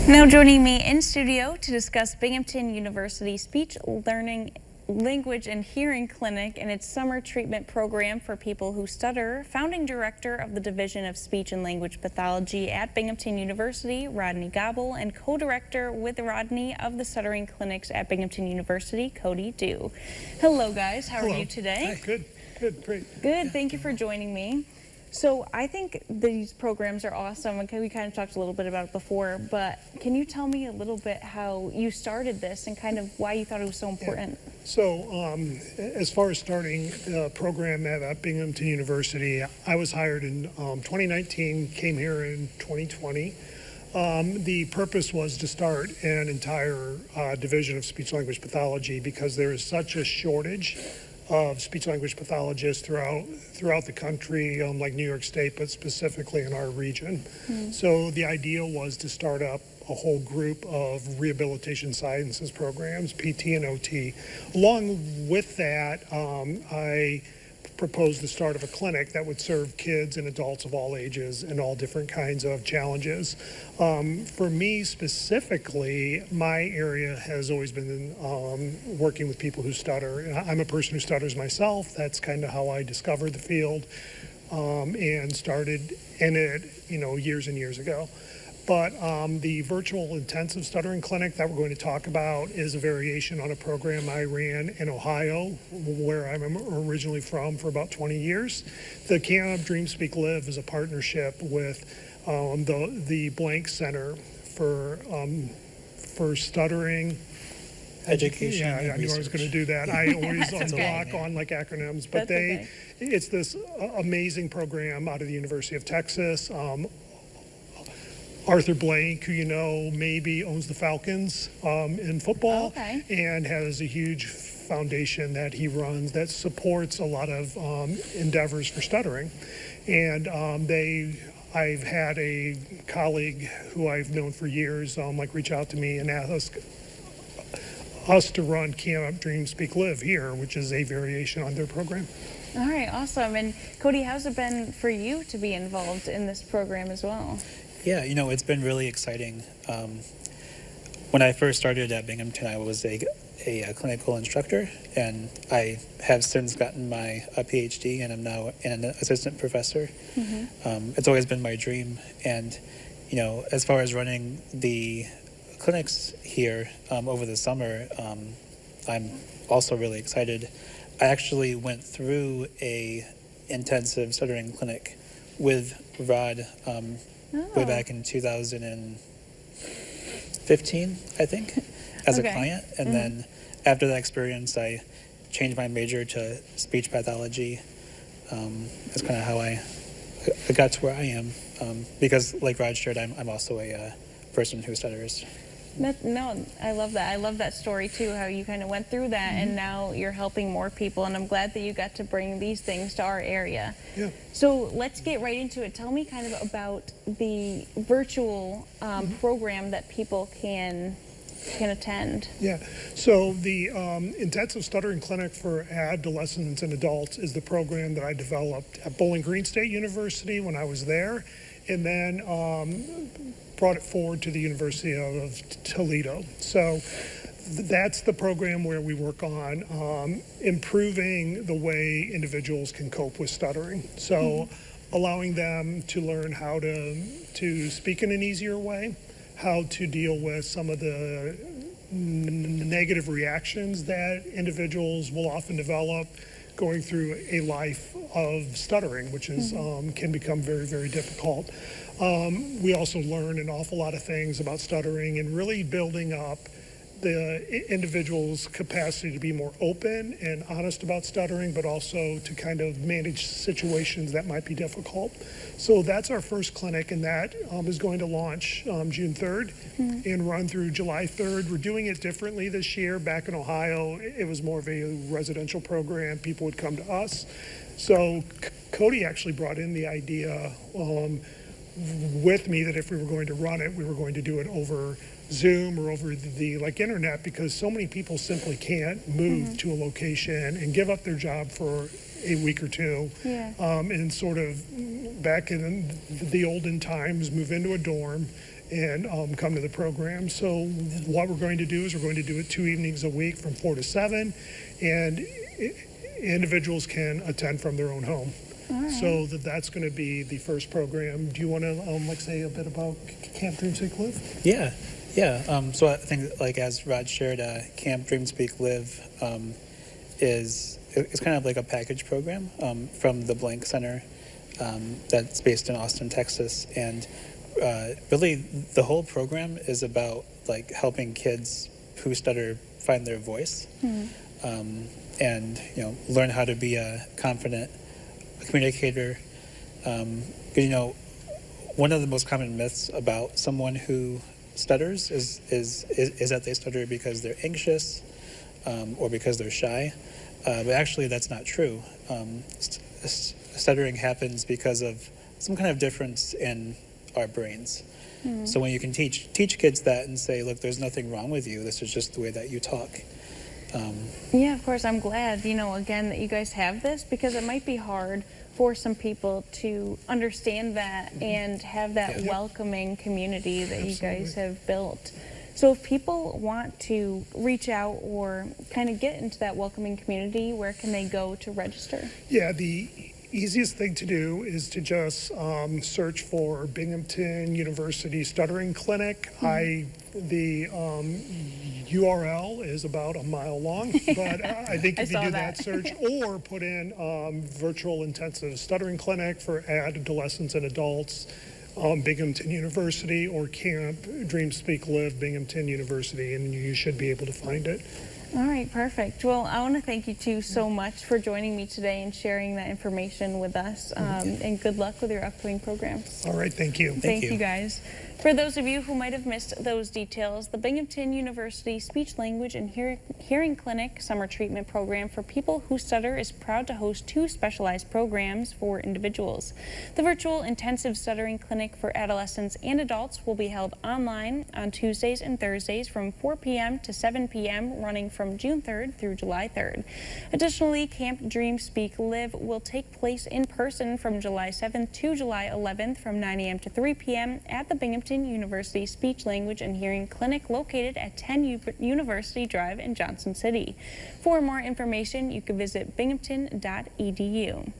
Now joining me in studio to discuss Binghamton University Speech Learning, Language and Hearing Clinic and its summer treatment program for people who stutter, founding director of the Division of Speech and Language Pathology at Binghamton University, Rodney Gobble, and co-director with Rodney of the stuttering clinics at Binghamton University, Cody Dew. Hello guys, how are you today? Hi, good, great. Good, thank you for joining me. So I think these programs are awesome. Okay, we kind of talked a little bit about it before, but can you tell me a little bit how you started this and kind of why you thought it was so important? Yeah. So as far as starting the program at Binghamton University, I was hired in 2019, came here in 2020. The purpose was to start an entire division of speech language pathology because there is such a shortage of speech language pathologists throughout the country, like New York State, but specifically in our region. So the idea was to start up a whole group of rehabilitation sciences programs, PT and OT. Along with that, I proposed the start of a clinic that would serve kids and adults of all ages and all different kinds of challenges. For me specifically, my area has always been working with people who stutter. I'm a person who stutters myself. That's kind of how I discovered the field and started in it, years and years ago. But the virtual intensive stuttering clinic that we're going to talk about is a variation on a program I ran in Ohio, where I'm originally from, for about 20 years. The Camp Dream Speak Live is a partnership with the Blank Center for stuttering education. Yeah, I knew I was going to do that. I always unlock on like acronyms, but it's this amazing program out of the University of Texas. Arthur Blank, who you know maybe owns the Falcons in football, and has a huge foundation that he runs that supports a lot of endeavors for stuttering. And I've had a colleague who I've known for years reach out to me and ask us to run Camp Dream Speak Live here, which is a variation on their program. All right, awesome. And Cody, how's it been for you to be involved in this program as well? Yeah, it's been really exciting. When I first started at Binghamton, I was a clinical instructor, and I have since gotten my PhD, and I'm now an assistant professor. It's always been my dream, and as far as running the clinics here over the summer, I'm also really excited. I actually went through a intensive stuttering clinic with Rod way back in 2015, I think, as a client. And then after that experience, I changed my major to speech pathology. That's kind of how I got to where I am. Because like Rod shared, I'm also a person who stutters. No, I love that. I love that story too, how you kind of went through that and now you're helping more people, and I'm glad that you got to bring these things to our area. Yeah. So let's get right into it. Tell me kind of about the virtual program that people can attend. Yeah, so the Intensive Stuttering Clinic for Adolescents and Adults is the program that I developed at Bowling Green State University when I was there, and then brought it forward to the University of Toledo. So that's the program where we work on improving the way individuals can cope with stuttering. So allowing them to learn how to speak in an easier way, how to deal with some of the negative reactions that individuals will often develop going through a life of stuttering, which is can become very, very difficult. We also learn an awful lot of things about stuttering and really building up the individual's capacity to be more open and honest about stuttering, but also to kind of manage situations that might be difficult. So that's our first clinic, and that is going to launch June 3rd and run through July 3rd. We're doing it differently this year. Back in Ohio, it was more of a residential program. People would come to us. So Cody actually brought in the idea with me that if we were going to run it, we were going to do it over Zoom or over the internet, because so many people simply can't move to a location and give up their job for a week or two, and sort of back in the olden times move into a dorm and come to the program. So what we're going to do is we're going to do it 2 evenings a week from 4 to 7, and individuals can attend from their own home. So that's going to be the first program. Do you want to say a bit about Camp Dream Speak Live? Yeah. So I think, like as Rod shared, Camp Dream Speak Live it's kind of like a package program from the Blank Center that's based in Austin, Texas, and really the whole program is about like helping kids who stutter find their voice, and learn how to be a confident communicator. Because one of the most common myths about someone who stutters is that they stutter because they're anxious or because they're shy, but actually that's not true. Stuttering happens because of some kind of difference in our brains. So when you can teach kids that and say, look, there's nothing wrong with you, this is just the way that you talk. Yeah, of course. I'm glad, again, that you guys have this, because it might be hard for some people to understand that and have that welcoming community that you guys have built. So if people want to reach out or kind of get into that welcoming community, where can they go to register? Yeah, the easiest thing to do is to just search for Binghamton University Stuttering Clinic. The URL is about a mile long, but I think if you do that search, or put in virtual intensive stuttering clinic for adolescents and adults, Binghamton University, or Camp Dream Speak Live Binghamton University, and you should be able to find it. All right, perfect. Well, I want to thank you two so much for joining me today and sharing that information with us, and good luck with your upcoming programs. All right, thank you. Thank you, guys. For those of you who might have missed those details, the Binghamton University Speech, Language, and Hearing Clinic Summer Treatment Program for people who stutter is proud to host 2 specialized programs for individuals. The virtual intensive stuttering clinic for adolescents and adults will be held online on Tuesdays and Thursdays from 4 p.m. to 7 p.m. running from June 3rd through July 3rd. Additionally, Camp Dream Speak Live will take place in person from July 7th to July 11th from 9 a.m. to 3 p.m. at the Binghamton University Speech, Language, and Hearing Clinic located at 10 University Drive in Johnson City. For more information, you can visit binghamton.edu.